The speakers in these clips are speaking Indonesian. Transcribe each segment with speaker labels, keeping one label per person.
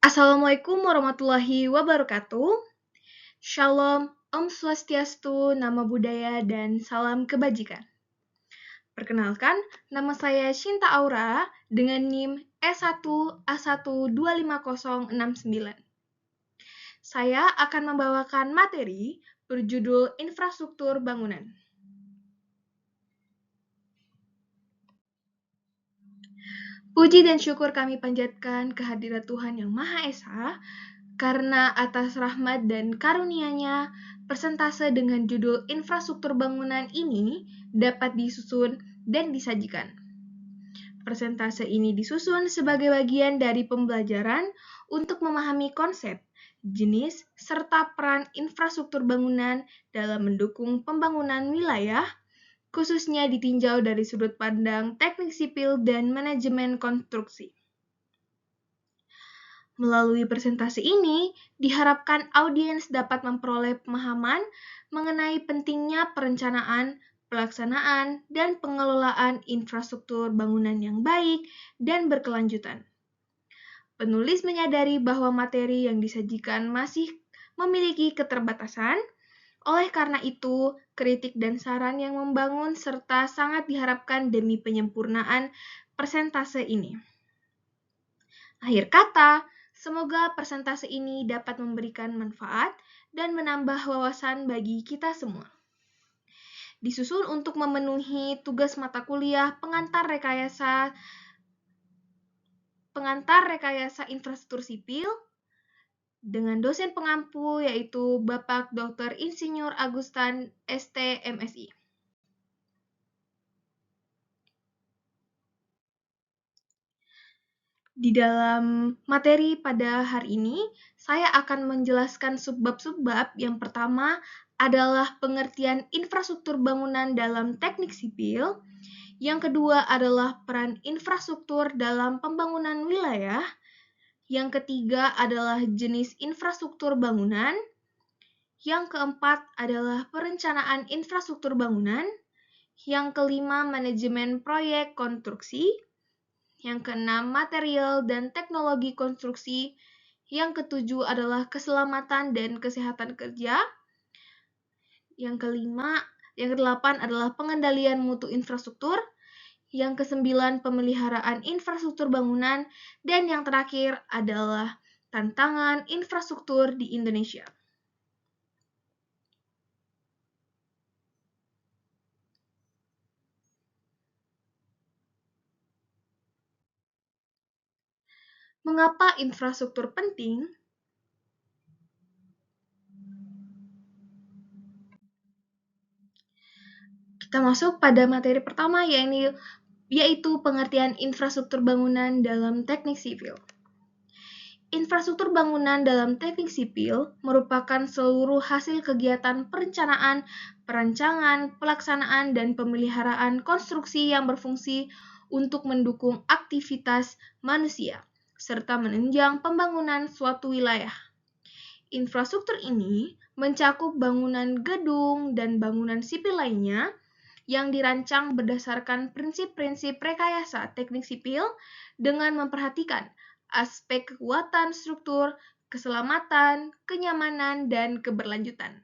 Speaker 1: Assalamualaikum warahmatullahi wabarakatuh. Shalom, Om Swastiastu, Namo Buddhaya, dan salam kebajikan. Perkenalkan, nama saya Shinta Aura dengan NIM S1A125069. Saya akan membawakan materi berjudul Infrastruktur Bangunan. Puji dan syukur kami panjatkan kehadirat Tuhan Yang Maha Esa, karena atas rahmat dan karunia-Nya, persentase dengan judul infrastruktur bangunan ini dapat disusun dan disajikan. Persentase ini disusun sebagai bagian dari pembelajaran untuk memahami konsep, jenis, serta peran infrastruktur bangunan dalam mendukung pembangunan wilayah, khususnya ditinjau dari sudut pandang teknik sipil dan manajemen konstruksi. Melalui presentasi ini, diharapkan audiens dapat memperoleh pemahaman mengenai pentingnya perencanaan, pelaksanaan, dan pengelolaan infrastruktur bangunan yang baik dan berkelanjutan. Penulis menyadari bahwa materi yang disajikan masih memiliki keterbatasan, oleh karena itu, kritik dan saran yang membangun serta sangat diharapkan demi penyempurnaan persentase ini. Akhir kata, semoga persentase ini dapat memberikan manfaat dan menambah wawasan bagi kita semua. Disusun untuk memenuhi tugas mata kuliah pengantar rekayasa infrastruktur sipil dengan dosen pengampu yaitu Bapak Dr. Insinyur Agustan ST MSI. Di dalam materi pada hari ini, saya akan menjelaskan subbab-subbab. Yang pertama adalah pengertian infrastruktur bangunan dalam teknik sipil. Yang kedua adalah peran infrastruktur dalam pembangunan wilayah. Yang ketiga adalah jenis infrastruktur bangunan. Yang keempat adalah perencanaan infrastruktur bangunan. Yang kelima, manajemen proyek konstruksi. Yang keenam, material dan teknologi konstruksi. Yang ketujuh adalah keselamatan dan kesehatan kerja. Yang kedelapan adalah pengendalian mutu infrastruktur. Yang kesembilan, pemeliharaan infrastruktur bangunan. Dan yang terakhir adalah tantangan infrastruktur di Indonesia. Mengapa infrastruktur penting? Kita masuk pada materi pertama, yaitu pengertian infrastruktur bangunan dalam teknik sipil. Infrastruktur bangunan dalam teknik sipil merupakan seluruh hasil kegiatan perencanaan, perancangan, pelaksanaan, dan pemeliharaan konstruksi yang berfungsi untuk mendukung aktivitas manusia, serta menunjang pembangunan suatu wilayah. Infrastruktur ini mencakup bangunan gedung dan bangunan sipil lainnya yang dirancang berdasarkan prinsip-prinsip rekayasa teknik sipil dengan memperhatikan aspek kekuatan struktur, keselamatan, kenyamanan, dan keberlanjutan.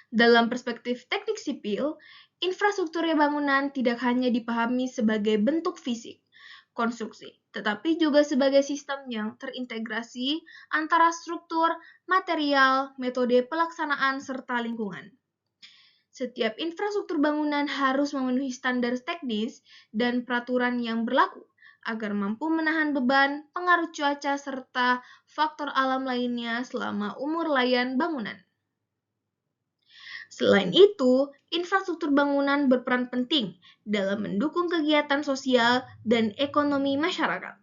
Speaker 1: Dalam perspektif teknik sipil, infrastruktur bangunan tidak hanya dipahami sebagai bentuk fisik, konstruksi, tetapi juga sebagai sistem yang terintegrasi antara struktur, material, metode pelaksanaan, serta lingkungan. Setiap infrastruktur bangunan harus memenuhi standar teknis dan peraturan yang berlaku agar mampu menahan beban, pengaruh cuaca, serta faktor alam lainnya selama umur layan bangunan. Selain itu, infrastruktur bangunan berperan penting dalam mendukung kegiatan sosial dan ekonomi masyarakat.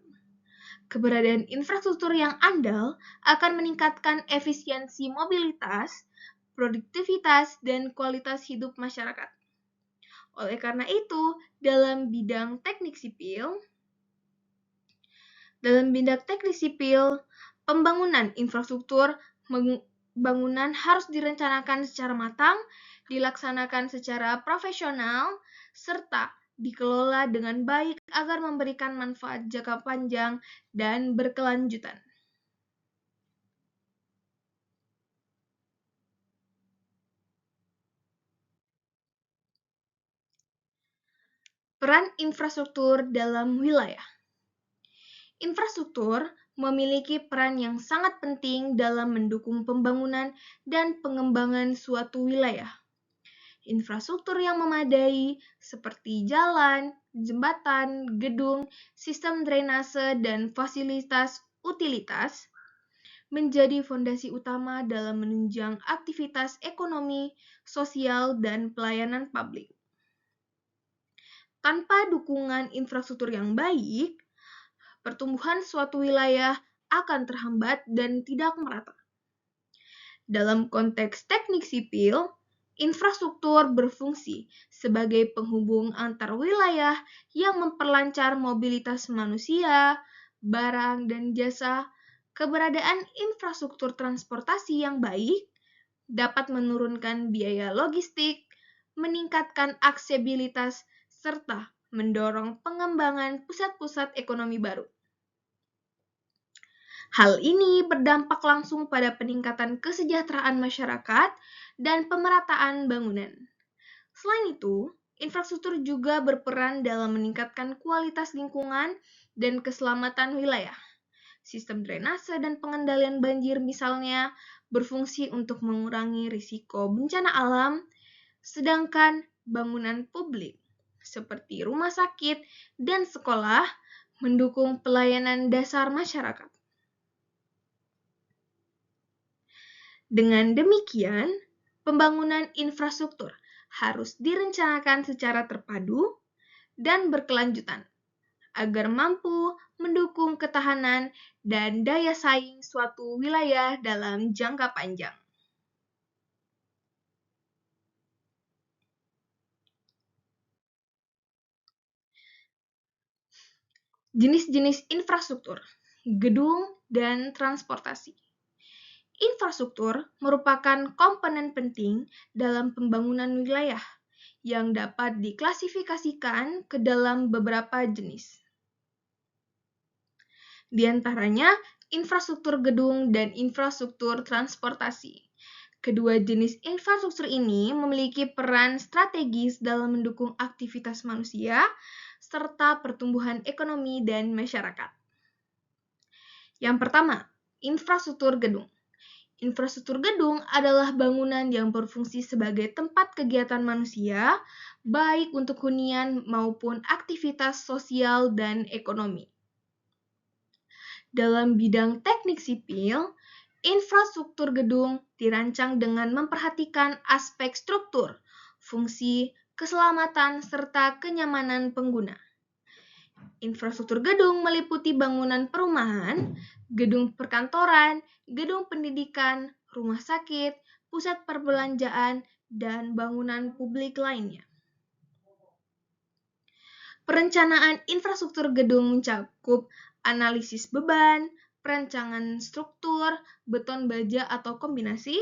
Speaker 1: Keberadaan infrastruktur yang andal akan meningkatkan efisiensi mobilitas, produktivitas, dan kualitas hidup masyarakat. Oleh karena itu, dalam bidang teknik sipil, pembangunan infrastruktur bangunan harus direncanakan secara matang, dilaksanakan secara profesional, serta dikelola dengan baik agar memberikan manfaat jangka panjang dan berkelanjutan. Peran infrastruktur dalam wilayah. Infrastruktur memiliki peran yang sangat penting dalam mendukung pembangunan dan pengembangan suatu wilayah. Infrastruktur yang memadai seperti jalan, jembatan, gedung, sistem drainase, dan fasilitas utilitas menjadi fondasi utama dalam menunjang aktivitas ekonomi, sosial, dan pelayanan publik. Tanpa dukungan infrastruktur yang baik, pertumbuhan suatu wilayah akan terhambat dan tidak merata. Dalam konteks teknik sipil, infrastruktur berfungsi sebagai penghubung antar wilayah yang memperlancar mobilitas manusia, barang, dan jasa. Keberadaan infrastruktur transportasi yang baik dapat menurunkan biaya logistik, meningkatkan aksesibilitas, serta mendorong pengembangan pusat-pusat ekonomi baru. Hal ini berdampak langsung pada peningkatan kesejahteraan masyarakat dan pemerataan bangunan. Selain itu, infrastruktur juga berperan dalam meningkatkan kualitas lingkungan dan keselamatan wilayah. Sistem drainase dan pengendalian banjir misalnya berfungsi untuk mengurangi risiko bencana alam, sedangkan bangunan publik seperti rumah sakit dan sekolah mendukung pelayanan dasar masyarakat. Dengan demikian, pembangunan infrastruktur harus direncanakan secara terpadu dan berkelanjutan agar mampu mendukung ketahanan dan daya saing suatu wilayah dalam jangka panjang. Jenis-jenis infrastruktur, gedung, dan transportasi. Infrastruktur merupakan komponen penting dalam pembangunan wilayah yang dapat diklasifikasikan ke dalam beberapa jenis. Di antaranya, infrastruktur gedung dan infrastruktur transportasi. Kedua jenis infrastruktur ini memiliki peran strategis dalam mendukung aktivitas manusia serta pertumbuhan ekonomi dan masyarakat. Yang pertama, infrastruktur gedung. Infrastruktur gedung adalah bangunan yang berfungsi sebagai tempat kegiatan manusia, baik untuk hunian maupun aktivitas sosial dan ekonomi. Dalam bidang teknik sipil, infrastruktur gedung dirancang dengan memperhatikan aspek struktur, fungsi, keselamatan, serta kenyamanan pengguna. Infrastruktur gedung meliputi bangunan perumahan, gedung perkantoran, gedung pendidikan, rumah sakit, pusat perbelanjaan, dan bangunan publik lainnya. Perencanaan infrastruktur gedung mencakup analisis beban, perancangan struktur, beton baja atau kombinasi,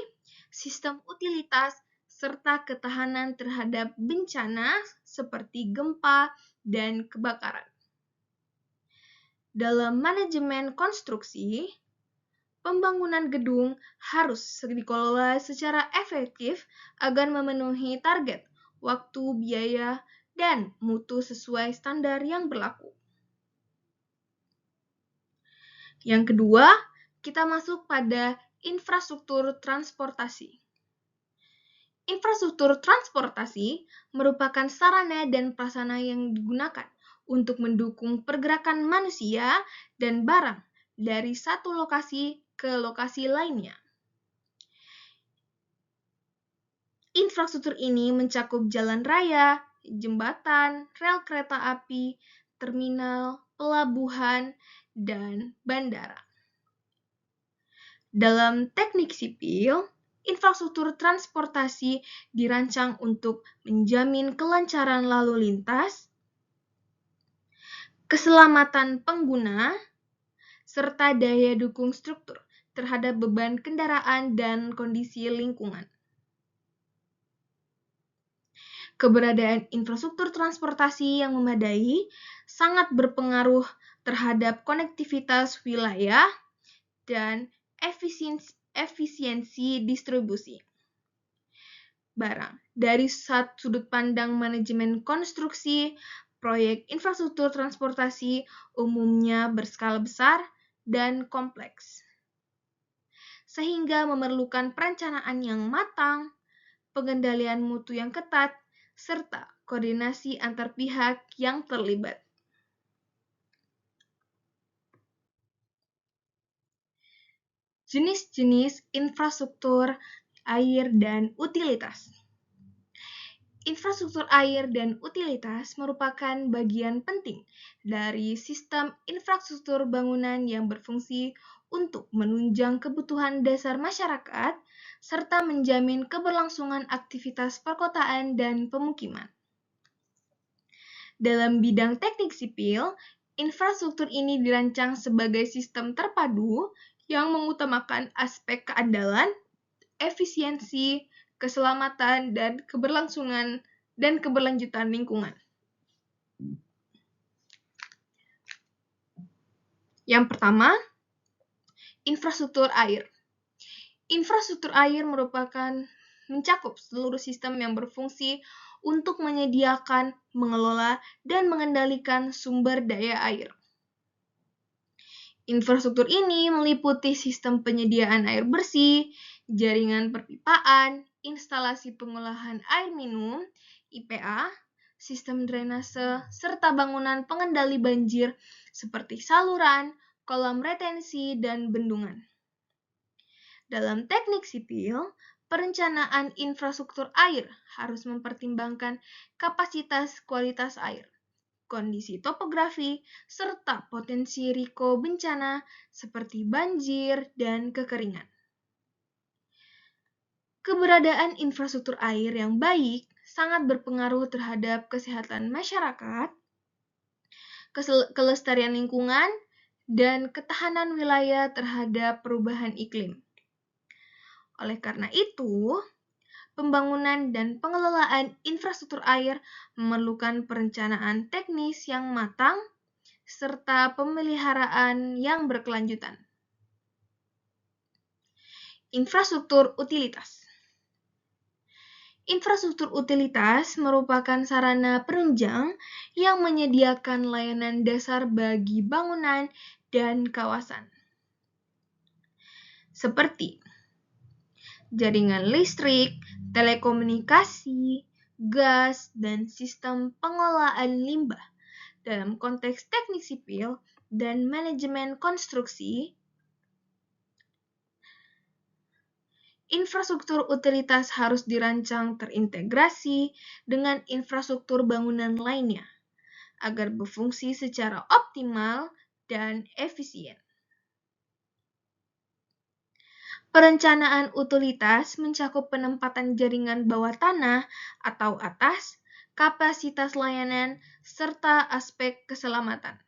Speaker 1: sistem utilitas, serta ketahanan terhadap bencana seperti gempa dan kebakaran. Dalam manajemen konstruksi, pembangunan gedung harus dikelola secara efektif agar memenuhi target, waktu, biaya, dan mutu sesuai standar yang berlaku. Yang kedua, kita masuk pada infrastruktur transportasi. Infrastruktur transportasi merupakan sarana dan prasarana yang digunakan untuk mendukung pergerakan manusia dan barang dari satu lokasi ke lokasi lainnya. Infrastruktur ini mencakup jalan raya, jembatan, rel kereta api, terminal, pelabuhan, dan bandara. Dalam teknik sipil, infrastruktur transportasi dirancang untuk menjamin kelancaran lalu lintas, keselamatan pengguna, serta daya dukung struktur terhadap beban kendaraan dan kondisi lingkungan. Keberadaan infrastruktur transportasi yang memadai sangat berpengaruh terhadap konektivitas wilayah dan efisiensi distribusi barang. Dari sudut pandang manajemen konstruksi, Proyek infrastruktur transportasi umumnya berskala besar dan kompleks, sehingga memerlukan perencanaan yang matang, pengendalian mutu yang ketat, serta koordinasi antar pihak yang terlibat. Jenis-jenis infrastruktur air dan utilitas. Infrastruktur air dan utilitas merupakan bagian penting dari sistem infrastruktur bangunan yang berfungsi untuk menunjang kebutuhan dasar masyarakat serta menjamin keberlangsungan aktivitas perkotaan dan pemukiman. Dalam bidang teknik sipil, infrastruktur ini dirancang sebagai sistem terpadu yang mengutamakan aspek keandalan, efisiensi, keselamatan, dan keberlangsungan dan keberlanjutan lingkungan. Yang pertama, infrastruktur air. Infrastruktur air mencakup seluruh sistem yang berfungsi untuk menyediakan, mengelola, dan mengendalikan sumber daya air. Infrastruktur ini meliputi sistem penyediaan air bersih, jaringan perpipaan, instalasi pengolahan air minum, IPA, sistem drainase, serta bangunan pengendali banjir seperti saluran, kolam retensi, dan bendungan. Dalam teknik sipil, perencanaan infrastruktur air harus mempertimbangkan kapasitas kualitas air, kondisi topografi, serta potensi risiko bencana seperti banjir dan kekeringan. Keberadaan infrastruktur air yang baik sangat berpengaruh terhadap kesehatan masyarakat, kelestarian lingkungan, dan ketahanan wilayah terhadap perubahan iklim. Oleh karena itu, pembangunan dan pengelolaan infrastruktur air memerlukan perencanaan teknis yang matang serta pemeliharaan yang berkelanjutan. Infrastruktur utilitas. Infrastruktur utilitas merupakan sarana penunjang yang menyediakan layanan dasar bagi bangunan dan kawasan, seperti jaringan listrik, telekomunikasi, gas, dan sistem pengolahan limbah. Dalam konteks teknik sipil dan manajemen konstruksi, infrastruktur utilitas harus dirancang terintegrasi dengan infrastruktur bangunan lainnya agar berfungsi secara optimal dan efisien. Perencanaan utilitas mencakup penempatan jaringan bawah tanah atau atas, kapasitas layanan, serta aspek keselamatan.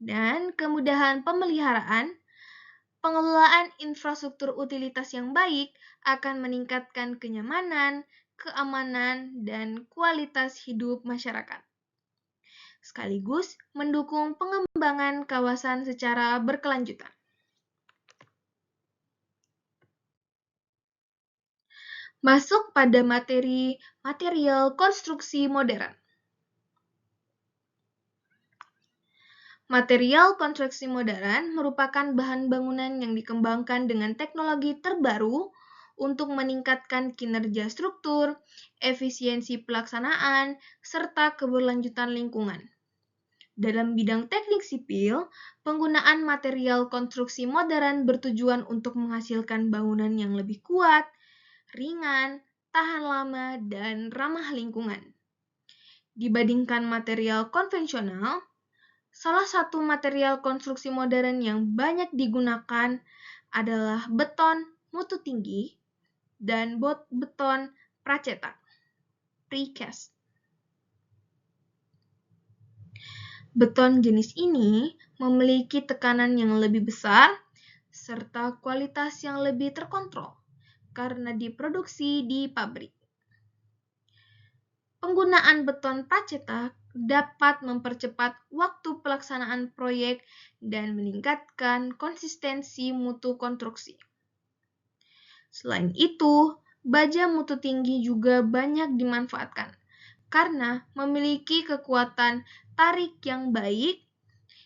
Speaker 1: Dan kemudahan pemeliharaan, pengelolaan infrastruktur utilitas yang baik akan meningkatkan kenyamanan, keamanan, dan kualitas hidup masyarakat, sekaligus mendukung pengembangan kawasan secara berkelanjutan. Masuk pada material konstruksi modern. Material konstruksi modern merupakan bahan bangunan yang dikembangkan dengan teknologi terbaru untuk meningkatkan kinerja struktur, efisiensi pelaksanaan, serta keberlanjutan lingkungan. Dalam bidang teknik sipil, penggunaan material konstruksi modern bertujuan untuk menghasilkan bangunan yang lebih kuat, ringan, tahan lama, dan ramah lingkungan. Dibandingkan material konvensional, salah satu material konstruksi modern yang banyak digunakan adalah beton mutu tinggi dan beton pracetak, precast. Beton jenis ini memiliki tekanan yang lebih besar serta kualitas yang lebih terkontrol karena diproduksi di pabrik. Penggunaan beton pracetak dapat mempercepat waktu pelaksanaan proyek dan meningkatkan konsistensi mutu konstruksi. Selain itu, baja mutu tinggi juga banyak dimanfaatkan karena memiliki kekuatan tarik yang baik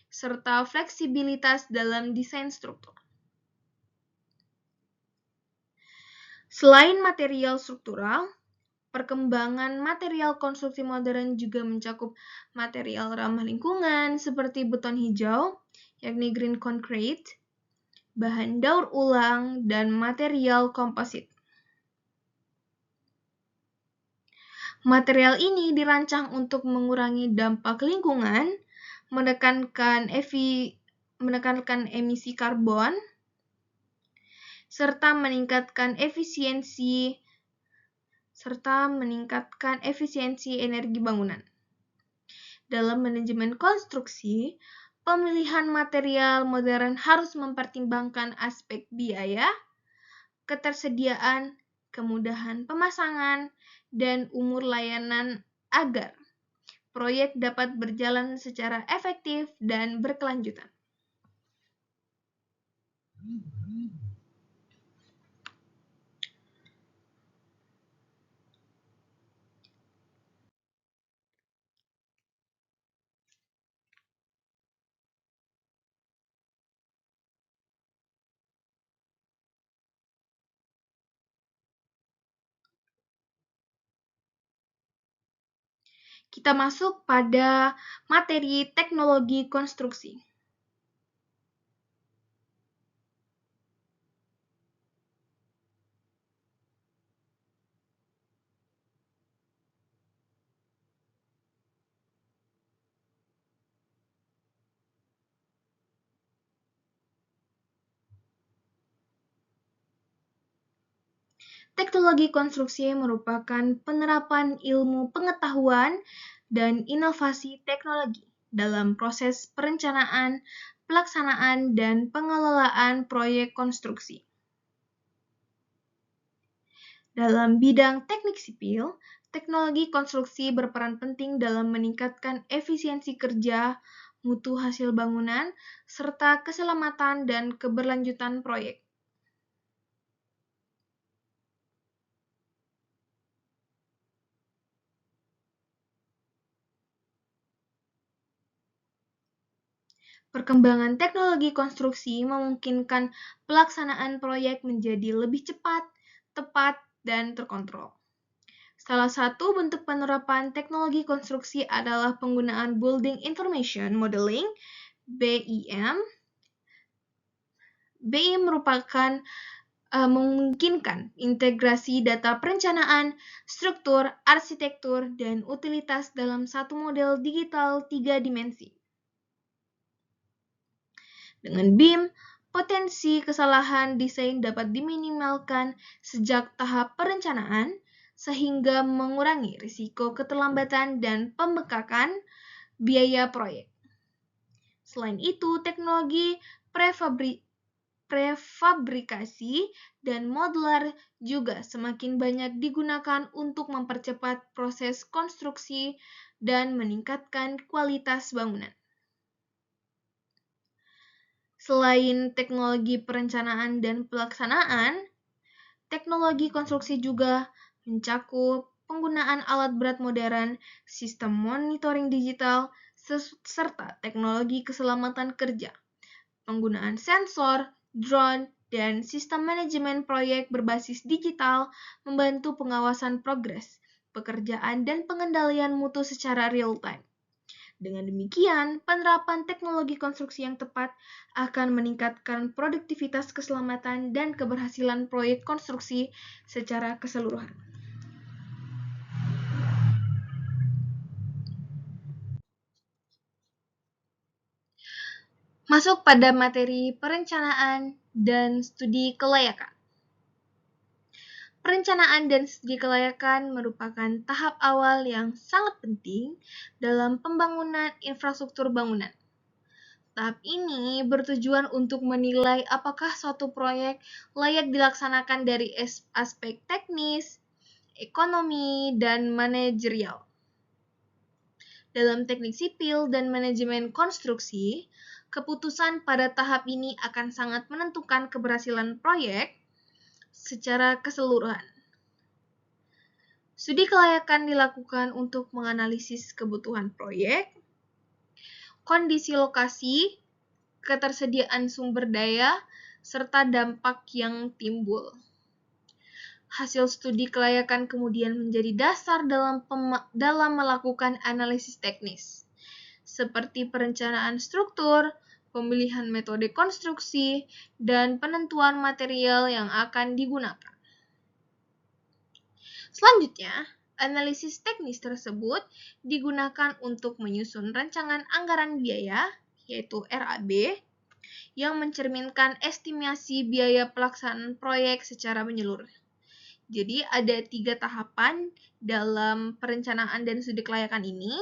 Speaker 1: serta fleksibilitas dalam desain struktur. Selain material struktural, perkembangan material konstruksi modern juga mencakup material ramah lingkungan seperti beton hijau, yakni green concrete, bahan daur ulang, dan material komposit. Material ini dirancang untuk mengurangi dampak lingkungan, menekankan emisi karbon, serta meningkatkan efisiensi energi bangunan. Dalam manajemen konstruksi, pemilihan material modern harus mempertimbangkan aspek biaya, ketersediaan, kemudahan pemasangan, dan umur layanan agar proyek dapat berjalan secara efektif dan berkelanjutan. Kita masuk pada materi teknologi konstruksi. Teknologi konstruksi merupakan penerapan ilmu pengetahuan dan inovasi teknologi dalam proses perencanaan, pelaksanaan, dan pengelolaan proyek konstruksi. Dalam bidang teknik sipil, teknologi konstruksi berperan penting dalam meningkatkan efisiensi kerja, mutu hasil bangunan, serta keselamatan dan keberlanjutan proyek. Perkembangan teknologi konstruksi memungkinkan pelaksanaan proyek menjadi lebih cepat, tepat, dan terkontrol. Salah satu bentuk penerapan teknologi konstruksi adalah penggunaan Building Information Modeling (BIM). BIM merupakan memungkinkan integrasi data perencanaan, struktur, arsitektur, dan utilitas dalam satu model digital 3 dimensi. Dengan BIM, potensi kesalahan desain dapat diminimalkan sejak tahap perencanaan, sehingga mengurangi risiko keterlambatan dan pembengkakan biaya proyek. Selain itu, teknologi prefabrikasi dan modular juga semakin banyak digunakan untuk mempercepat proses konstruksi dan meningkatkan kualitas bangunan. Selain teknologi perencanaan dan pelaksanaan, teknologi konstruksi juga mencakup penggunaan alat berat modern, sistem monitoring digital, serta teknologi keselamatan kerja. Penggunaan sensor, drone, dan sistem manajemen proyek berbasis digital membantu pengawasan progres, pekerjaan, dan pengendalian mutu secara real-time. Dengan demikian, penerapan teknologi konstruksi yang tepat akan meningkatkan produktivitas, keselamatan, dan keberhasilan proyek konstruksi secara keseluruhan. Masuk pada materi perencanaan dan studi kelayakan. Perencanaan dan studi kelayakan merupakan tahap awal yang sangat penting dalam pembangunan infrastruktur bangunan. Tahap ini bertujuan untuk menilai apakah suatu proyek layak dilaksanakan dari aspek teknis, ekonomi, dan manajerial. Dalam teknik sipil dan manajemen konstruksi, keputusan pada tahap ini akan sangat menentukan keberhasilan proyek secara keseluruhan. Studi kelayakan dilakukan untuk menganalisis kebutuhan proyek, kondisi lokasi, ketersediaan sumber daya, serta dampak yang timbul. Hasil studi kelayakan kemudian menjadi dasar dalam melakukan analisis teknis, seperti perencanaan struktur, pemilihan metode konstruksi, dan penentuan material yang akan digunakan. Selanjutnya, analisis teknis tersebut digunakan untuk menyusun rancangan anggaran biaya, yaitu RAB, yang mencerminkan estimasi biaya pelaksanaan proyek secara menyeluruh. Jadi ada 3 tahapan dalam perencanaan dan studi kelayakan ini.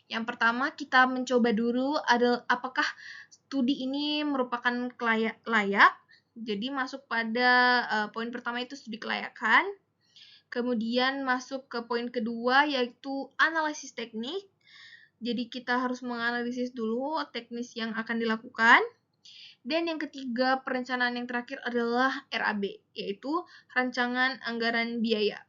Speaker 1: Yang pertama, kita mencoba dulu apakah studi ini merupakan layak. Jadi masuk pada poin pertama itu studi kelayakan. Kemudian masuk ke poin kedua yaitu analisis teknik. Jadi kita harus menganalisis dulu teknis yang akan dilakukan. Dan yang ketiga, perencanaan yang terakhir adalah RAB, yaitu rancangan anggaran biaya.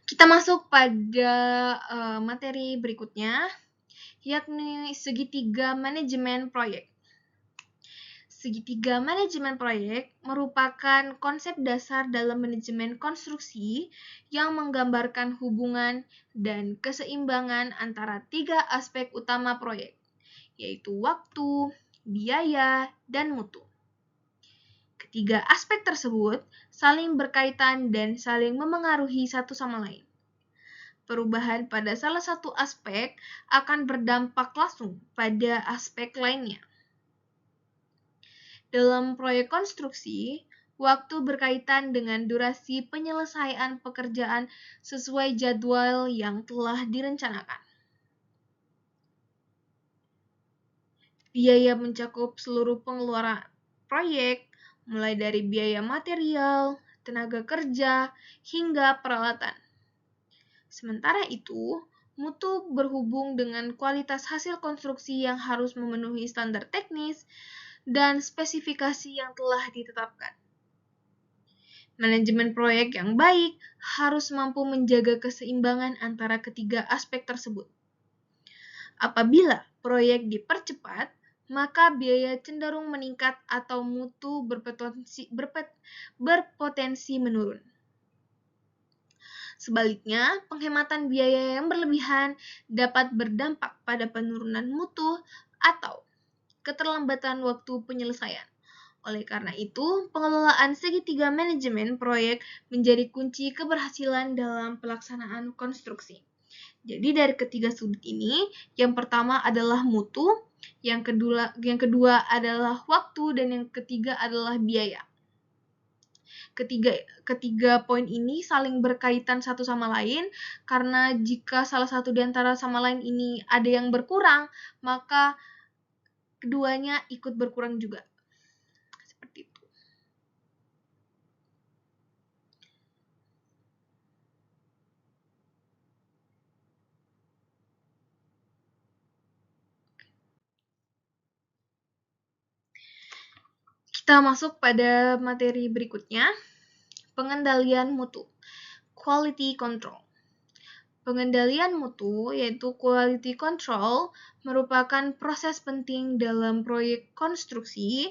Speaker 1: Kita masuk pada materi berikutnya, yakni segitiga manajemen proyek. Segitiga manajemen proyek merupakan konsep dasar dalam manajemen konstruksi yang menggambarkan hubungan dan keseimbangan antara 3 aspek utama proyek, yaitu waktu, biaya, dan mutu. Ketiga aspek tersebut saling berkaitan dan saling memengaruhi satu sama lain. Perubahan pada salah satu aspek akan berdampak langsung pada aspek lainnya. Dalam proyek konstruksi, waktu berkaitan dengan durasi penyelesaian pekerjaan sesuai jadwal yang telah direncanakan. Biaya mencakup seluruh pengeluaran proyek, mulai dari biaya material, tenaga kerja, hingga peralatan. Sementara itu, mutu berhubung dengan kualitas hasil konstruksi yang harus memenuhi standar teknis dan spesifikasi yang telah ditetapkan. Manajemen proyek yang baik harus mampu menjaga keseimbangan antara ketiga aspek tersebut. Apabila proyek dipercepat, maka biaya cenderung meningkat atau mutu berpotensi menurun. Sebaliknya, penghematan biaya yang berlebihan dapat berdampak pada penurunan mutu atau keterlambatan waktu penyelesaian. Oleh karena itu, pengelolaan segitiga manajemen proyek menjadi kunci keberhasilan dalam pelaksanaan konstruksi. Jadi dari ketiga sudut ini, yang pertama adalah mutu, yang kedua adalah waktu, dan yang ketiga adalah biaya. Ketiga poin ini saling berkaitan satu sama lain, karena jika salah satu di antara sama lain ini ada yang berkurang, maka keduanya ikut berkurang juga. Seperti itu. Kita masuk pada materi berikutnya, pengendalian mutu, quality control. Pengendalian mutu, yaitu quality control, merupakan proses penting dalam proyek konstruksi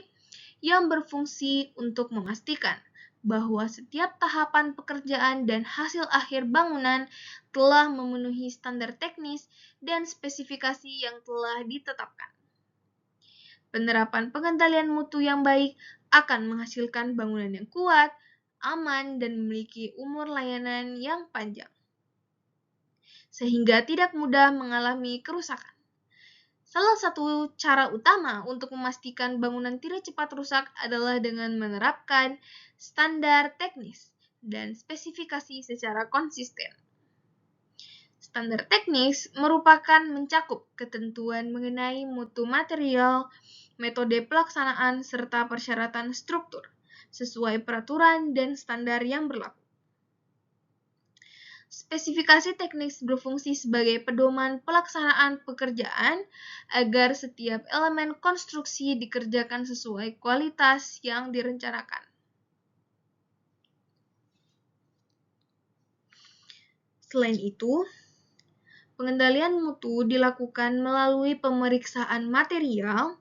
Speaker 1: yang berfungsi untuk memastikan bahwa setiap tahapan pekerjaan dan hasil akhir bangunan telah memenuhi standar teknis dan spesifikasi yang telah ditetapkan. Penerapan pengendalian mutu yang baik akan menghasilkan bangunan yang kuat, aman, dan memiliki umur layanan yang panjang, sehingga tidak mudah mengalami kerusakan. Salah satu cara utama untuk memastikan bangunan tidak cepat rusak adalah dengan menerapkan standar teknis dan spesifikasi secara konsisten. Standar teknis merupakan mencakup ketentuan mengenai mutu material, metode pelaksanaan, serta persyaratan struktur sesuai peraturan dan standar yang berlaku. Spesifikasi teknis berfungsi sebagai pedoman pelaksanaan pekerjaan agar setiap elemen konstruksi dikerjakan sesuai kualitas yang direncanakan. Selain itu, pengendalian mutu dilakukan melalui pemeriksaan material,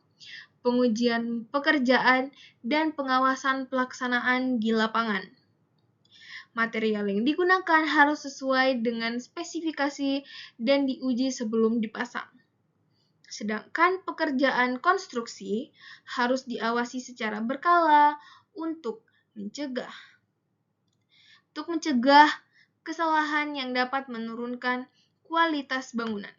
Speaker 1: pengujian pekerjaan, dan pengawasan pelaksanaan di lapangan. Material yang digunakan harus sesuai dengan spesifikasi dan diuji sebelum dipasang. Sedangkan pekerjaan konstruksi harus diawasi secara berkala untuk mencegah kesalahan yang dapat menurunkan kualitas bangunan.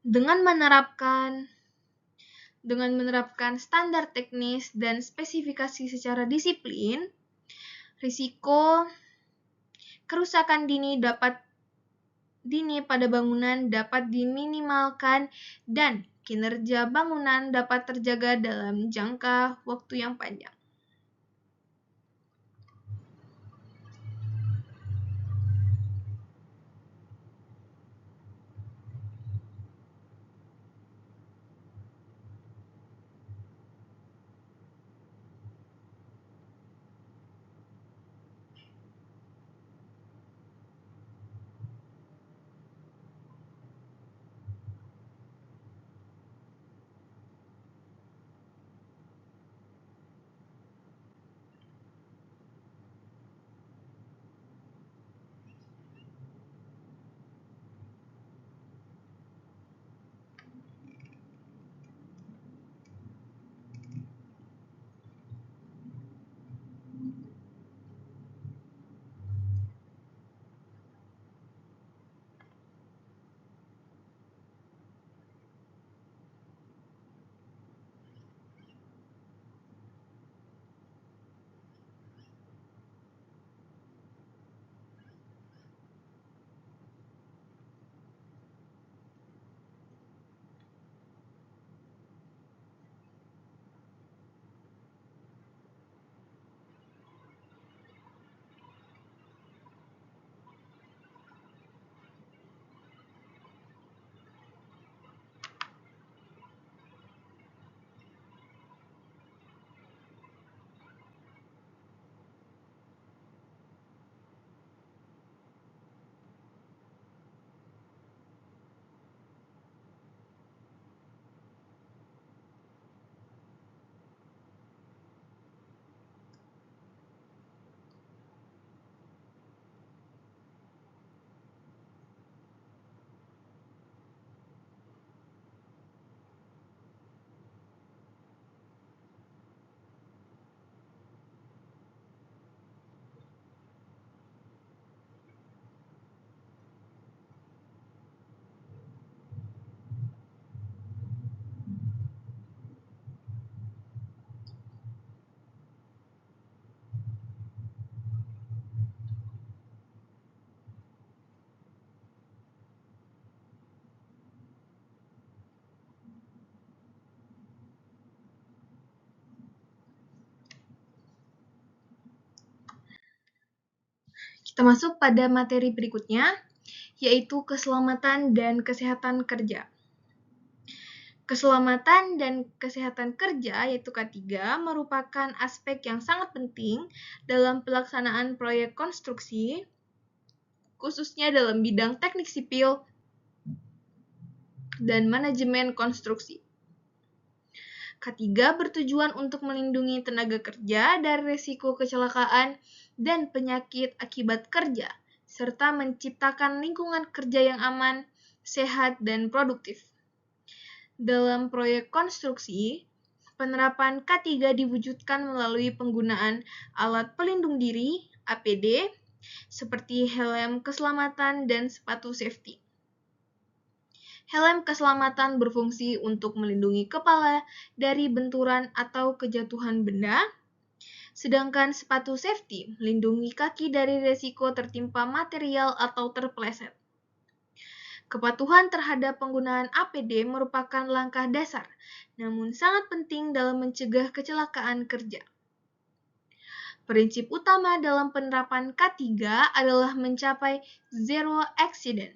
Speaker 1: Dengan menerapkan standar teknis dan spesifikasi secara disiplin, risiko kerusakan dini pada bangunan dapat diminimalkan dan kinerja bangunan dapat terjaga dalam jangka waktu yang panjang. Kita masuk pada materi berikutnya, yaitu keselamatan dan kesehatan kerja. Keselamatan dan kesehatan kerja, yaitu K3, merupakan aspek yang sangat penting dalam pelaksanaan proyek konstruksi, khususnya dalam bidang teknik sipil dan manajemen konstruksi. K3 bertujuan untuk melindungi tenaga kerja dari risiko kecelakaan dan penyakit akibat kerja, serta menciptakan lingkungan kerja yang aman, sehat, dan produktif. Dalam proyek konstruksi, penerapan K3 diwujudkan melalui penggunaan alat pelindung diri (APD) seperti helm keselamatan dan sepatu safety. Helm keselamatan berfungsi untuk melindungi kepala dari benturan atau kejatuhan benda, sedangkan sepatu safety melindungi kaki dari risiko tertimpa material atau terpeleset. Kepatuhan terhadap penggunaan APD merupakan langkah dasar, namun sangat penting dalam mencegah kecelakaan kerja. Prinsip utama dalam penerapan K3 adalah mencapai zero accident,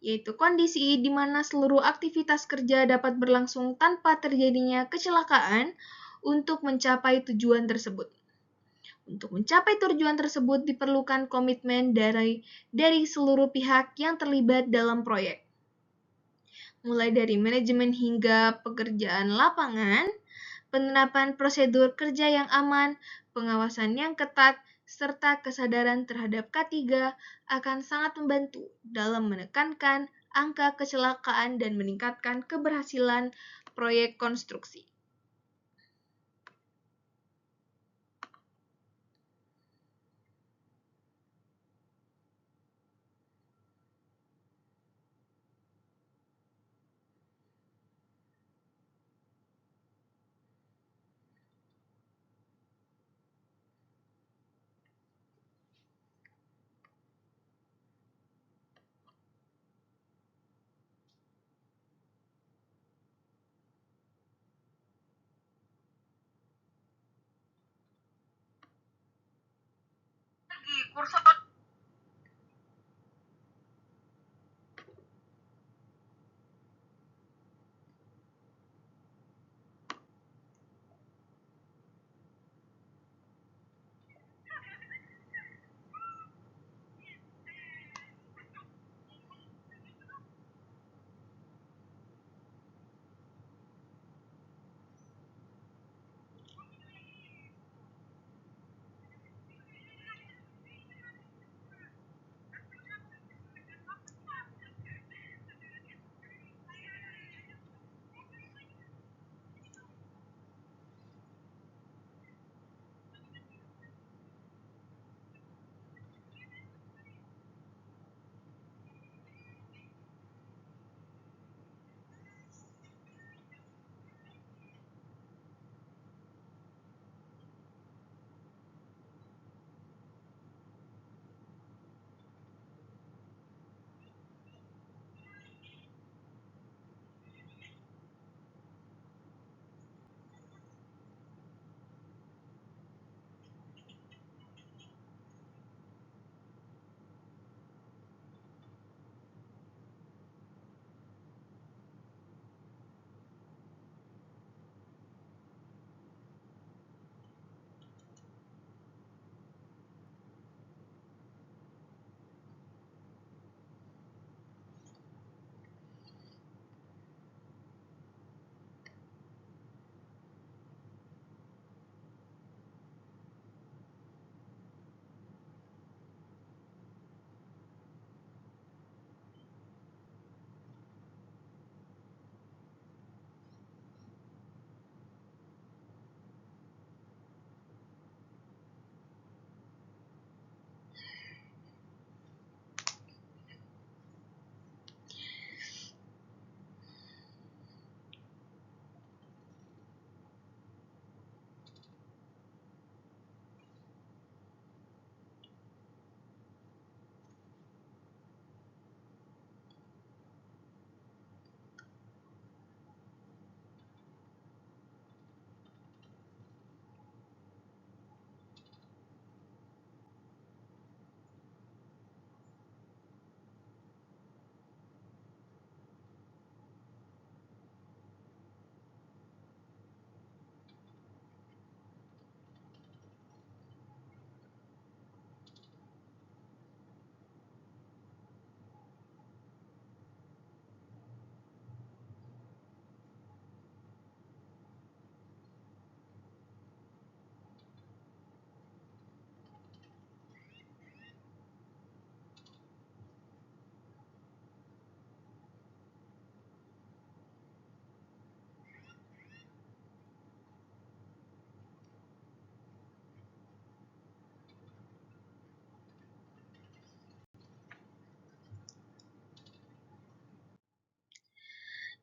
Speaker 1: yaitu kondisi di mana seluruh aktivitas kerja dapat berlangsung tanpa terjadinya kecelakaan untuk mencapai tujuan tersebut. Untuk mencapai tujuan tersebut diperlukan komitmen dari seluruh pihak yang terlibat dalam proyek. Mulai dari manajemen hingga pekerjaan lapangan, penerapan prosedur kerja yang aman, pengawasan yang ketat, serta kesadaran terhadap K3 akan sangat membantu dalam menekankan angka kecelakaan dan meningkatkan keberhasilan proyek konstruksi.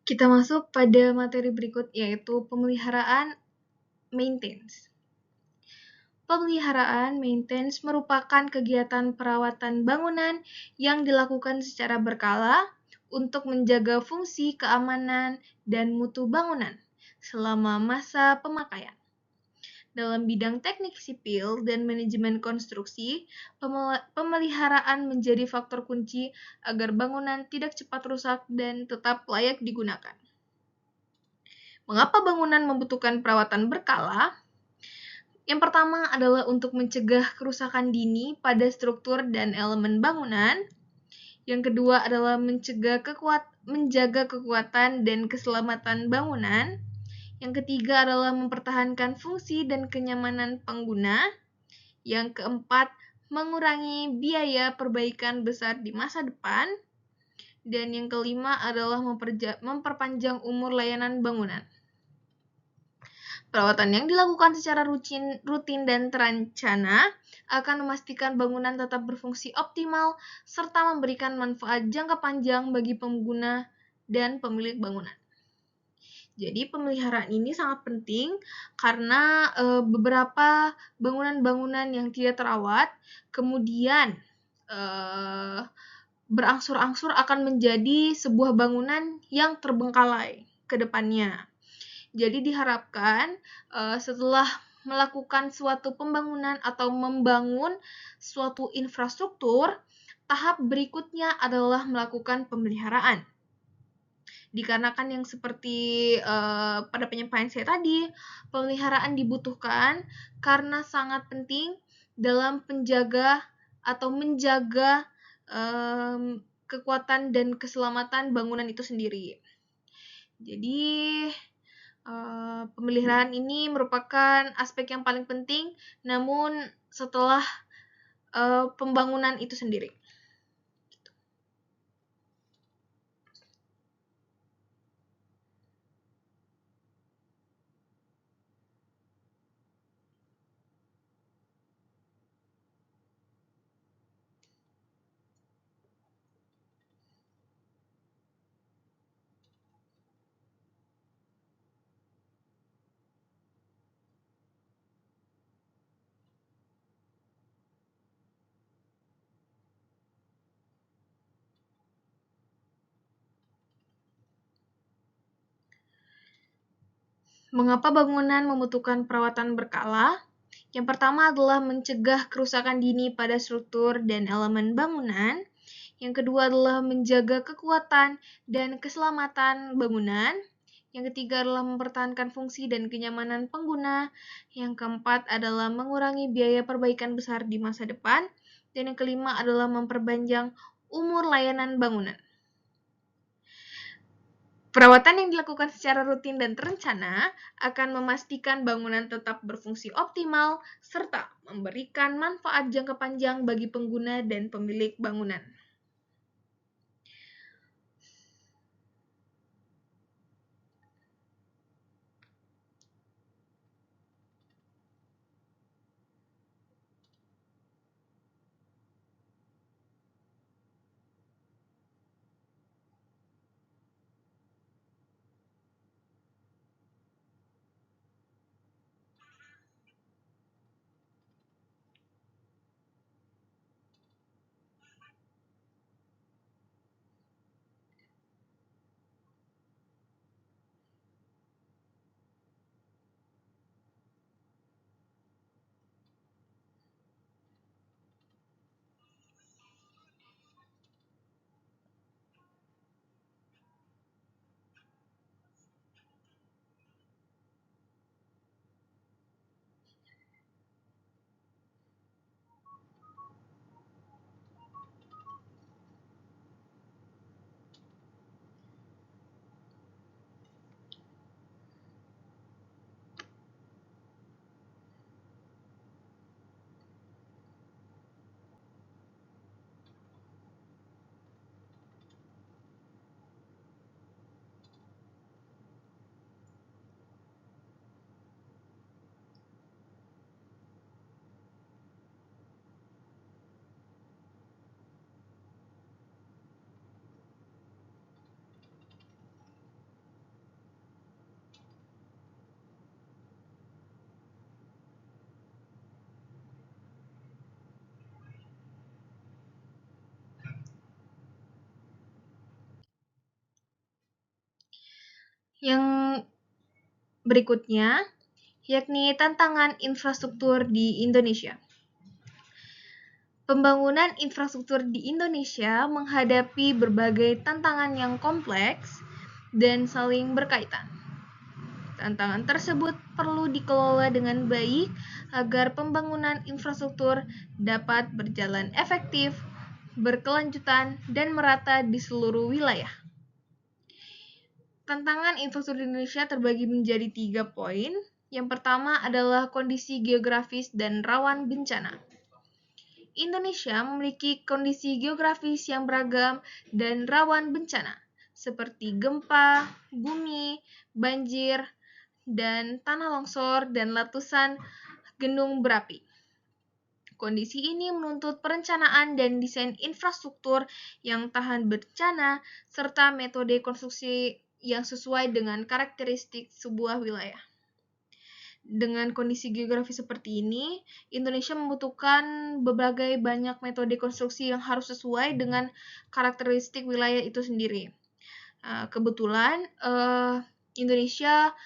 Speaker 1: Kita masuk pada materi berikut, yaitu pemeliharaan maintenance. Pemeliharaan maintenance merupakan kegiatan perawatan bangunan yang dilakukan secara berkala untuk menjaga fungsi keamanan dan mutu bangunan selama masa pemakaian. Dalam bidang teknik sipil dan manajemen konstruksi, pemeliharaan menjadi faktor kunci agar bangunan tidak cepat rusak dan tetap layak digunakan. Mengapa bangunan membutuhkan perawatan berkala? Yang pertama adalah untuk mencegah kerusakan dini pada struktur dan elemen bangunan. Yang kedua adalah menjaga kekuatan dan keselamatan bangunan. Yang ketiga adalah mempertahankan fungsi dan kenyamanan pengguna. Yang keempat, mengurangi biaya perbaikan besar di masa depan. Dan yang kelima adalah memperpanjang umur layanan bangunan. Perawatan yang dilakukan secara rutin dan terencana akan memastikan bangunan tetap berfungsi optimal serta memberikan manfaat jangka panjang bagi pengguna dan pemilik bangunan. Jadi pemeliharaan ini sangat penting karena beberapa bangunan-bangunan yang tidak terawat kemudian berangsur-angsur akan menjadi sebuah bangunan yang terbengkalai ke depannya. Jadi diharapkan setelah melakukan suatu pembangunan atau membangun suatu infrastruktur, tahap berikutnya adalah melakukan pemeliharaan. Dikarenakan yang seperti pada penyampaian saya tadi, pemeliharaan dibutuhkan karena sangat penting dalam menjaga kekuatan dan keselamatan bangunan itu sendiri. Jadi pemeliharaan ini merupakan aspek yang paling penting, namun setelah pembangunan itu sendiri. Mengapa bangunan membutuhkan perawatan berkala? Yang pertama adalah mencegah kerusakan dini pada struktur dan elemen bangunan. Yang kedua adalah menjaga kekuatan dan keselamatan bangunan. Yang ketiga adalah mempertahankan fungsi dan kenyamanan pengguna. Yang keempat adalah mengurangi biaya perbaikan besar di masa depan. Dan yang kelima adalah memperpanjang umur layanan bangunan. Perawatan yang dilakukan secara rutin dan terencana akan memastikan bangunan tetap berfungsi optimal serta memberikan manfaat jangka panjang bagi pengguna dan pemilik bangunan. Yang berikutnya, yakni tantangan infrastruktur di Indonesia. Pembangunan infrastruktur di Indonesia menghadapi berbagai tantangan yang kompleks dan saling berkaitan. Tantangan tersebut perlu dikelola dengan baik agar pembangunan infrastruktur dapat berjalan efektif, berkelanjutan, dan merata di seluruh wilayah. Tantangan infrastruktur di Indonesia terbagi menjadi 3 poin. Yang pertama adalah kondisi geografis dan rawan bencana. Indonesia memiliki kondisi geografis yang beragam dan rawan bencana, seperti gempa, bumi, banjir, dan tanah longsor dan letusan gunung berapi. Kondisi ini menuntut perencanaan dan desain infrastruktur yang tahan bencana serta metode konstruksi yang sesuai dengan karakteristik sebuah wilayah. Dengan kondisi geografis seperti ini, Indonesia membutuhkan berbagai banyak metode konstruksi yang harus sesuai dengan karakteristik wilayah itu sendiri. Kebetulan Indonesia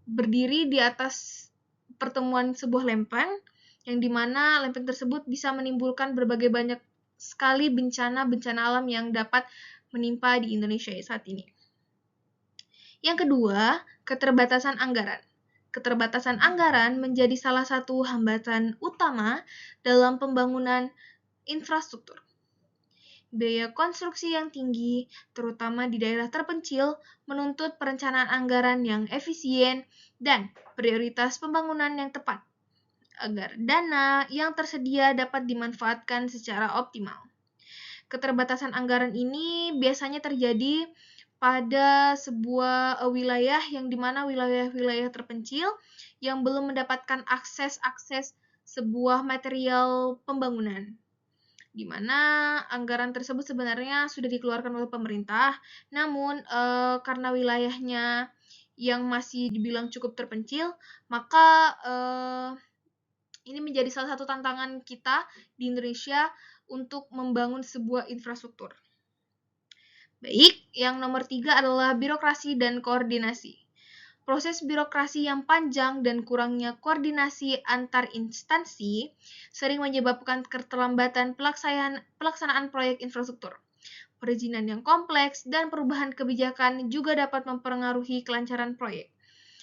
Speaker 1: berdiri di atas pertemuan sebuah lempeng, yang dimana lempeng tersebut bisa menimbulkan berbagai banyak sekali bencana alam yang dapat menimpa di Indonesia saat ini. Yang kedua, keterbatasan anggaran. Keterbatasan anggaran menjadi salah satu hambatan utama dalam pembangunan infrastruktur. Biaya konstruksi yang tinggi, terutama di daerah terpencil, menuntut perencanaan anggaran yang efisien dan prioritas pembangunan yang tepat, agar dana yang tersedia dapat dimanfaatkan secara optimal. Keterbatasan anggaran ini biasanya terjadi pada sebuah wilayah yang dimana wilayah-wilayah terpencil yang belum mendapatkan akses sebuah material pembangunan, di mana anggaran tersebut sebenarnya sudah dikeluarkan oleh pemerintah, namun karena wilayahnya yang masih dibilang cukup terpencil, maka ini menjadi salah satu tantangan kita di Indonesia untuk membangun sebuah infrastruktur. Baik, yang nomor 3 adalah birokrasi dan koordinasi. Proses birokrasi yang panjang dan kurangnya koordinasi antar instansi sering menyebabkan keterlambatan pelaksanaan proyek infrastruktur. Perizinan yang kompleks dan perubahan kebijakan juga dapat mempengaruhi kelancaran proyek,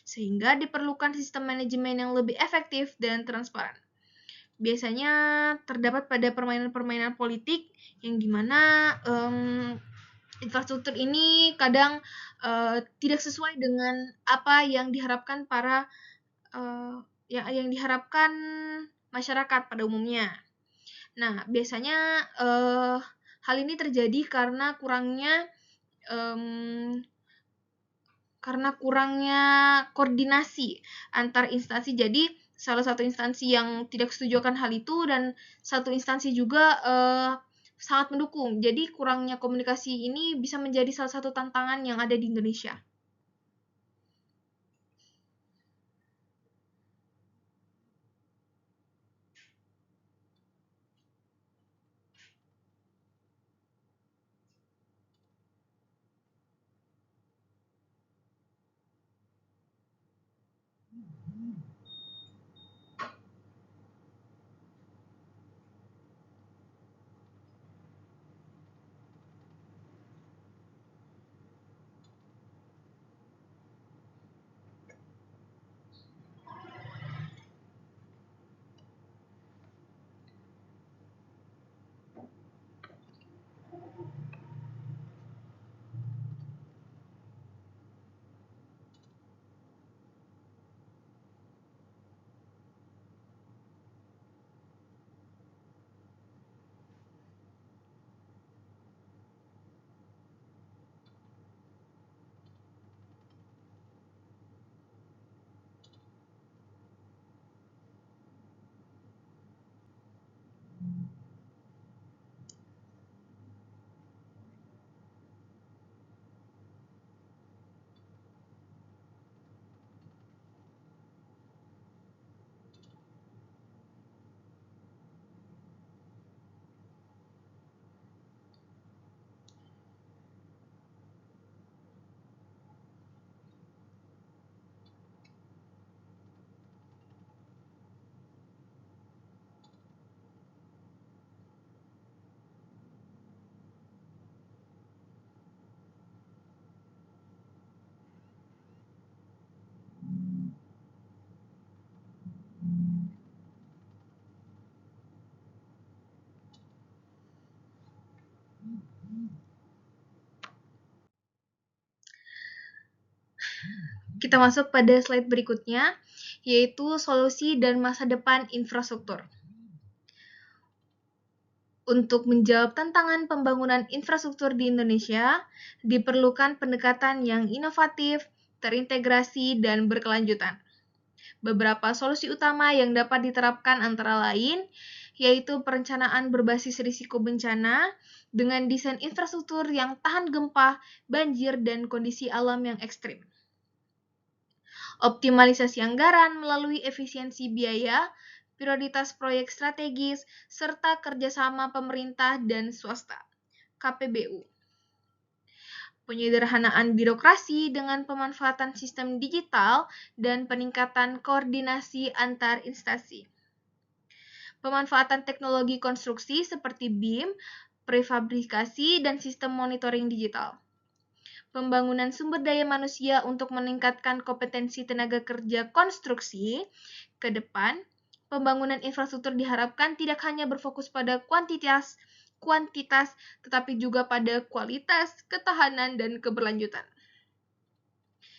Speaker 1: sehingga diperlukan sistem manajemen yang lebih efektif dan transparan. Biasanya terdapat pada permainan-permainan politik yang dimana infrastruktur ini kadang tidak sesuai dengan apa yang diharapkan yang diharapkan masyarakat pada umumnya. Nah, biasanya hal ini terjadi karena kurangnya koordinasi antar instansi. Jadi salah satu instansi yang tidak setuju akan hal itu dan satu instansi juga sangat mendukung. Jadi kurangnya komunikasi ini bisa menjadi salah satu tantangan yang ada di Indonesia. Kita masuk pada slide berikutnya, yaitu solusi dan masa depan infrastruktur. Untuk menjawab tantangan pembangunan infrastruktur di Indonesia, diperlukan pendekatan yang inovatif, terintegrasi, dan berkelanjutan. Beberapa solusi utama yang dapat diterapkan antara lain, yaitu perencanaan berbasis risiko bencana dengan desain infrastruktur yang tahan gempa, banjir, dan kondisi alam yang ekstrim. Optimalisasi anggaran melalui efisiensi biaya, prioritas proyek strategis, serta kerjasama pemerintah dan swasta (KPBU). Penyederhanaan birokrasi dengan pemanfaatan sistem digital dan peningkatan koordinasi antar instansi. Pemanfaatan teknologi konstruksi seperti BIM, prefabrikasi, dan sistem monitoring digital. Pembangunan sumber daya manusia untuk meningkatkan kompetensi tenaga kerja konstruksi. Ke depan, pembangunan infrastruktur diharapkan tidak hanya berfokus pada kuantitas, tetapi juga pada kualitas, ketahanan, dan keberlanjutan,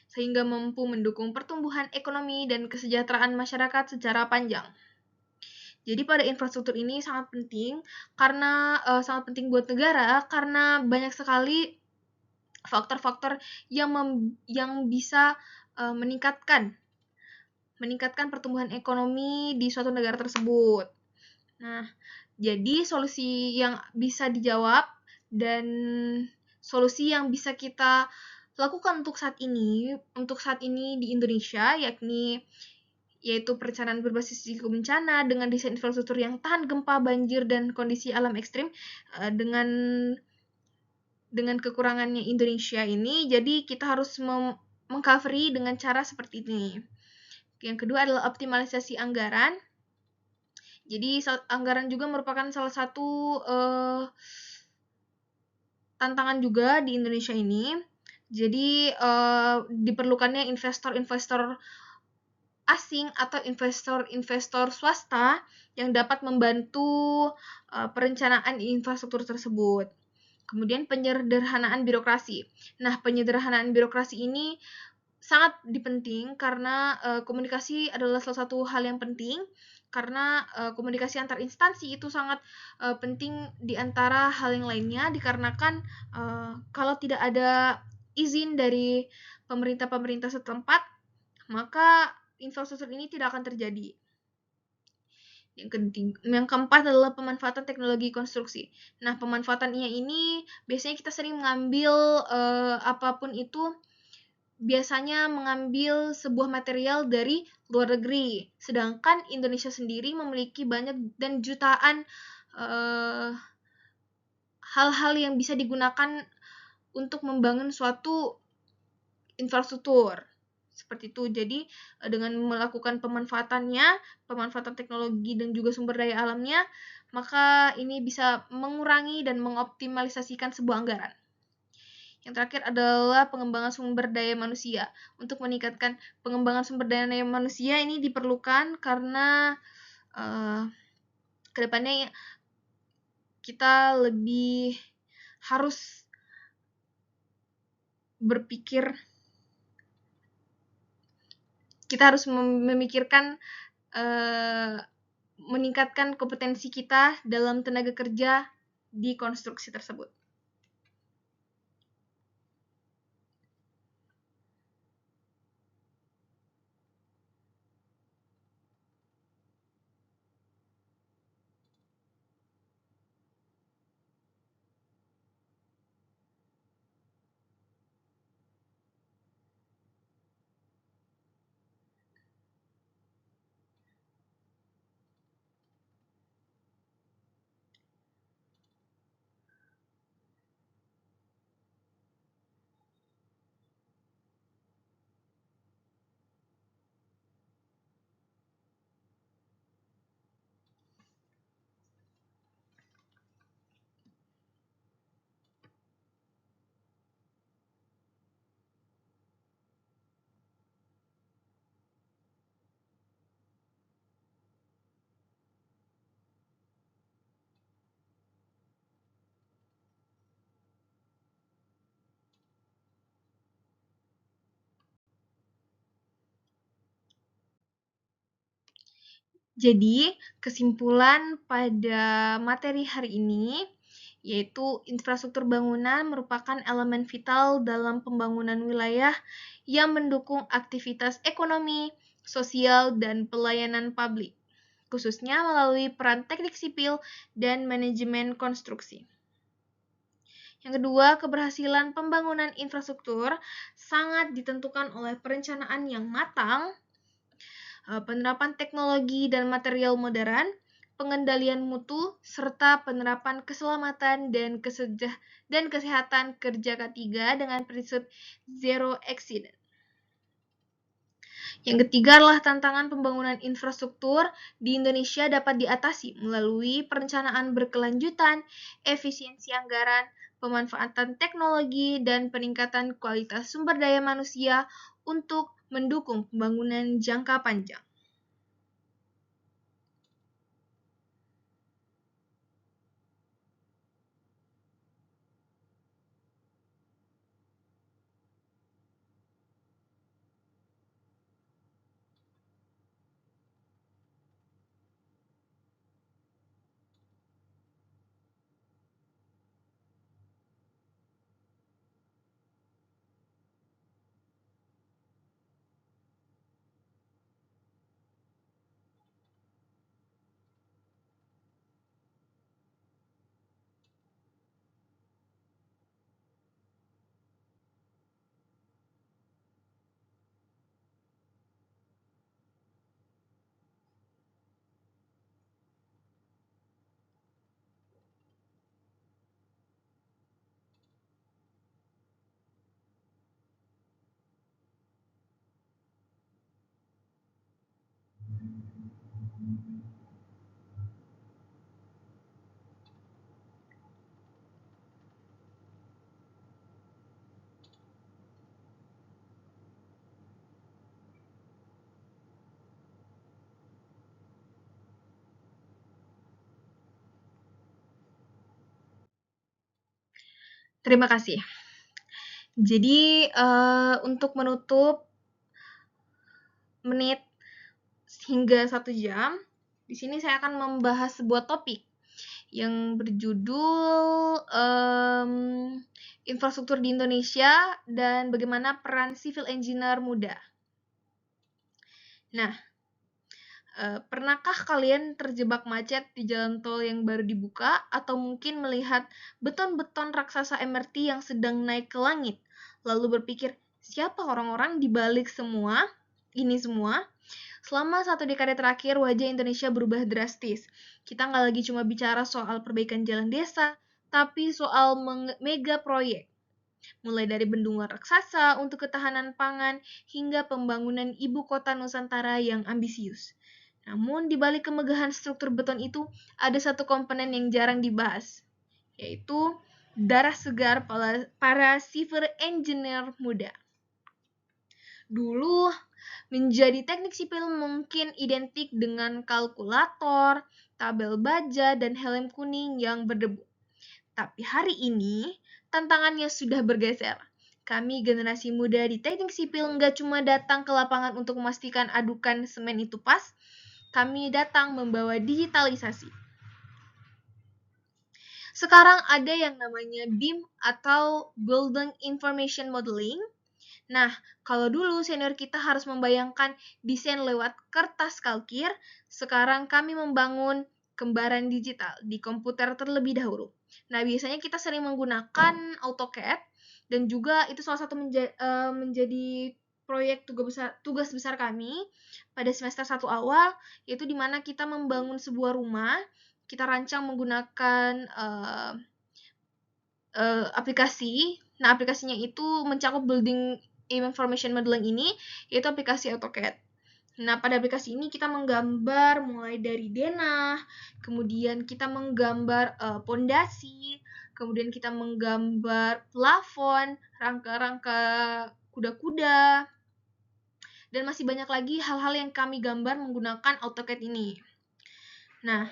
Speaker 1: sehingga mampu mendukung pertumbuhan ekonomi dan kesejahteraan masyarakat secara panjang. Jadi pada infrastruktur ini sangat penting karena sangat penting buat negara karena banyak sekali faktor-faktor yang bisa meningkatkan pertumbuhan ekonomi di suatu negara tersebut. Nah, jadi solusi yang bisa dijawab dan solusi yang bisa kita lakukan untuk saat ini di Indonesia yaitu perencanaan berbasis risiko bencana dengan desain infrastruktur yang tahan gempa, banjir, dan kondisi alam ekstrim dengan kekurangannya Indonesia ini, jadi kita harus mengcovery dengan cara seperti ini. Yang kedua adalah optimalisasi anggaran. Jadi anggaran juga merupakan salah satu tantangan juga di Indonesia ini. Jadi diperlukannya investor-investor asing atau investor swasta yang dapat membantu perencanaan infrastruktur tersebut. Kemudian penyederhanaan birokrasi. Nah, penyederhanaan birokrasi ini sangat dipenting karena komunikasi adalah salah satu hal yang penting karena komunikasi antar instansi itu sangat penting di antara hal yang lainnya dikarenakan kalau tidak ada izin dari pemerintah setempat, maka infrastruktur ini tidak akan terjadi. Yang keempat adalah pemanfaatan teknologi konstruksi. Nah, pemanfaatannya ini biasanya kita sering mengambil apapun itu, biasanya mengambil sebuah material dari luar negeri. Sedangkan Indonesia sendiri memiliki banyak dan jutaan hal-hal yang bisa digunakan untuk membangun suatu infrastruktur. Seperti itu. Jadi dengan melakukan pemanfaatan teknologi dan juga sumber daya alamnya, maka ini bisa mengurangi dan mengoptimalisasikan sebuah anggaran. Yang terakhir adalah pengembangan sumber daya manusia. Untuk meningkatkan pengembangan sumber daya manusia ini diperlukan karena kedepannya kita lebih harus berpikir, kita harus memikirkan meningkatkan kompetensi kita dalam tenaga kerja di konstruksi tersebut. Jadi, kesimpulan pada materi hari ini yaitu infrastruktur bangunan merupakan elemen vital dalam pembangunan wilayah yang mendukung aktivitas ekonomi, sosial, dan pelayanan publik, khususnya melalui peran teknik sipil dan manajemen konstruksi. Yang kedua, keberhasilan pembangunan infrastruktur sangat ditentukan oleh perencanaan yang matang, penerapan teknologi dan material modern, pengendalian mutu, serta penerapan keselamatan dan kesehatan kerja ketiga dengan prinsip zero accident. Yang ketiga adalah tantangan pembangunan infrastruktur di Indonesia dapat diatasi melalui perencanaan berkelanjutan, efisiensi anggaran, pemanfaatan teknologi, dan peningkatan kualitas sumber daya manusia untuk mendukung pembangunan jangka panjang. Terima kasih. Jadi, untuk menutup menit hingga 1 jam, di sini saya akan membahas sebuah topik yang berjudul infrastruktur di Indonesia dan bagaimana peran civil engineer muda. Nah, pernahkah kalian terjebak macet di jalan tol yang baru dibuka atau mungkin melihat beton-beton raksasa MRT yang sedang naik ke langit, lalu berpikir, siapa orang-orang di balik ini semua? Selama 1 dekade terakhir, wajah Indonesia berubah drastis. Kita nggak lagi cuma bicara soal perbaikan jalan desa, tapi soal mega proyek. Mulai dari bendungan raksasa untuk ketahanan pangan hingga pembangunan ibu kota Nusantara yang ambisius. Namun, di balik kemegahan struktur beton itu, ada satu komponen yang jarang dibahas, yaitu darah segar para civil engineer muda. Dulu, menjadi teknik sipil mungkin identik dengan kalkulator, tabel baja, dan helm kuning yang berdebu. Tapi hari ini, tantangannya sudah bergeser. Kami generasi muda di teknik sipil nggak cuma datang ke lapangan untuk memastikan adukan semen itu pas, kami datang membawa digitalisasi. Sekarang ada yang namanya BIM atau Building Information Modeling. Nah, kalau dulu senior kita harus membayangkan desain lewat kertas kalkir, sekarang kami membangun kembaran digital di komputer terlebih dahulu. Nah, biasanya kita sering menggunakan AutoCAD dan juga itu salah satu menjadi proyek tugas besar kami pada semester 1 awal, yaitu di mana kita membangun sebuah rumah, kita rancang menggunakan aplikasi. Nah, aplikasinya itu mencakup building information modeling ini, yaitu aplikasi AutoCAD. Nah, pada aplikasi ini kita menggambar mulai dari denah, kemudian kita menggambar pondasi, kemudian kita menggambar plafon, rangka-rangka kuda-kuda, dan masih banyak lagi hal-hal yang kami gambar menggunakan AutoCAD ini. Nah,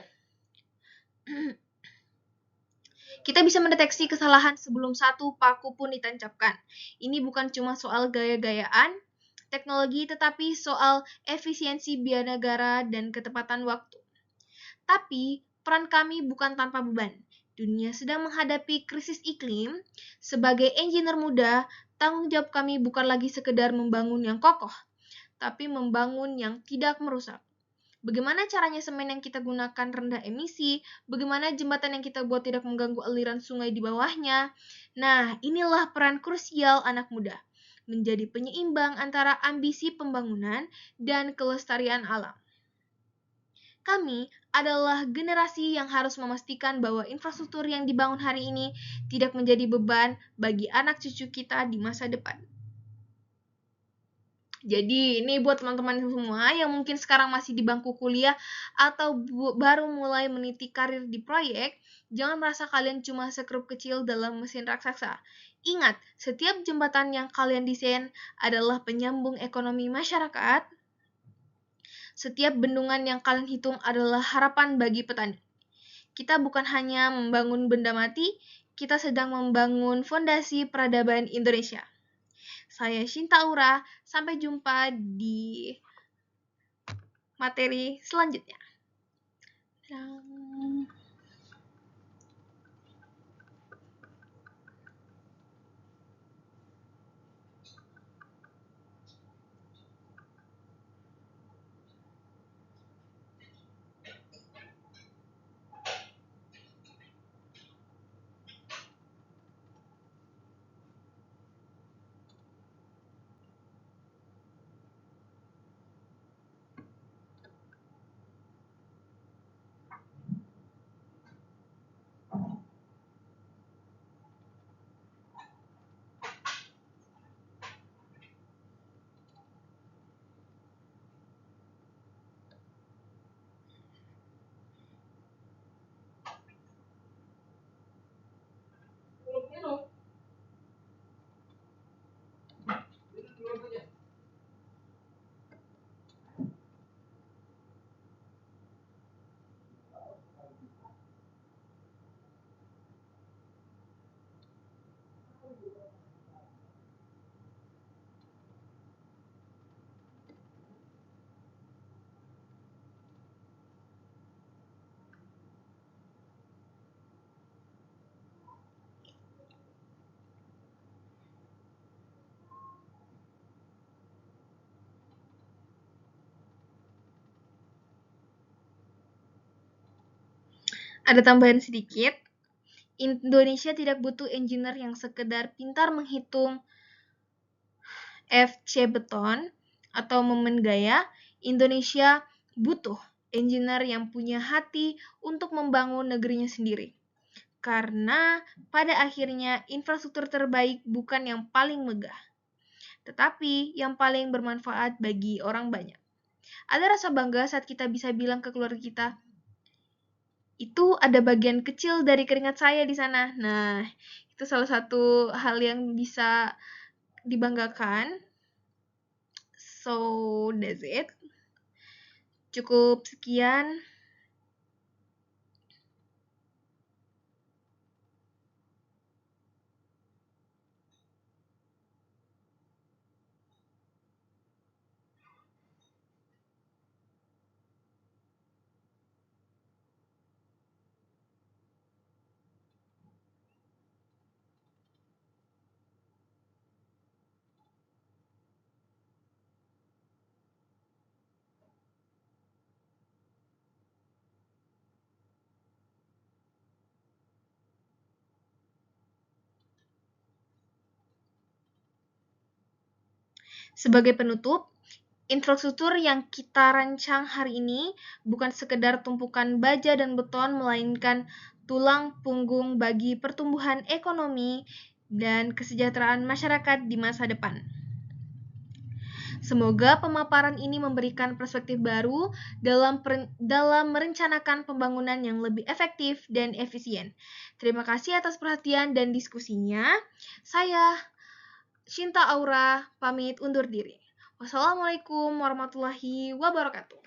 Speaker 1: kita bisa mendeteksi kesalahan sebelum satu paku pun ditancapkan. Ini bukan cuma soal gaya-gayaan, teknologi, tetapi soal efisiensi biaya negara dan ketepatan waktu. Tapi, peran kami bukan tanpa beban. Dunia sedang menghadapi krisis iklim. Sebagai engineer muda, tanggung jawab kami bukan lagi sekedar membangun yang kokoh, tapi membangun yang tidak merusak. Bagaimana caranya semen yang kita gunakan rendah emisi? Bagaimana jembatan yang kita buat tidak mengganggu aliran sungai di bawahnya? Nah, inilah peran krusial anak muda, menjadi penyeimbang antara ambisi pembangunan dan kelestarian alam. Kami adalah generasi yang harus memastikan bahwa infrastruktur yang dibangun hari ini tidak menjadi beban bagi anak cucu kita di masa depan. Jadi ini buat teman-teman semua yang mungkin sekarang masih di bangku kuliah atau baru mulai meniti karir di proyek, jangan merasa kalian cuma sekrup kecil dalam mesin raksasa. Ingat, setiap jembatan yang kalian desain adalah penyambung ekonomi masyarakat. Setiap bendungan yang kalian hitung adalah harapan bagi petani. Kita bukan hanya membangun benda mati, kita sedang membangun fondasi peradaban Indonesia. Saya Shinta Aura, sampai jumpa di materi selanjutnya. Ada tambahan sedikit, Indonesia tidak butuh engineer yang sekedar pintar menghitung FC beton atau momen gaya. Indonesia butuh engineer yang punya hati untuk membangun negerinya sendiri. Karena pada akhirnya infrastruktur terbaik bukan yang paling megah, tetapi yang paling bermanfaat bagi orang banyak. Ada rasa bangga saat kita bisa bilang ke keluarga kita, itu ada bagian kecil dari keringat saya di sana. Nah, itu salah satu hal yang bisa dibanggakan. So, that's it. Cukup sekian. Sebagai penutup, infrastruktur yang kita rancang hari ini bukan sekedar tumpukan baja dan beton, melainkan tulang punggung bagi pertumbuhan ekonomi dan kesejahteraan masyarakat di masa depan. Semoga pemaparan ini memberikan perspektif baru dalam merencanakan pembangunan yang lebih efektif dan efisien. Terima kasih atas perhatian dan diskusinya. Saya Shinta Aura pamit undur diri. Wassalamualaikum warahmatullahi wabarakatuh.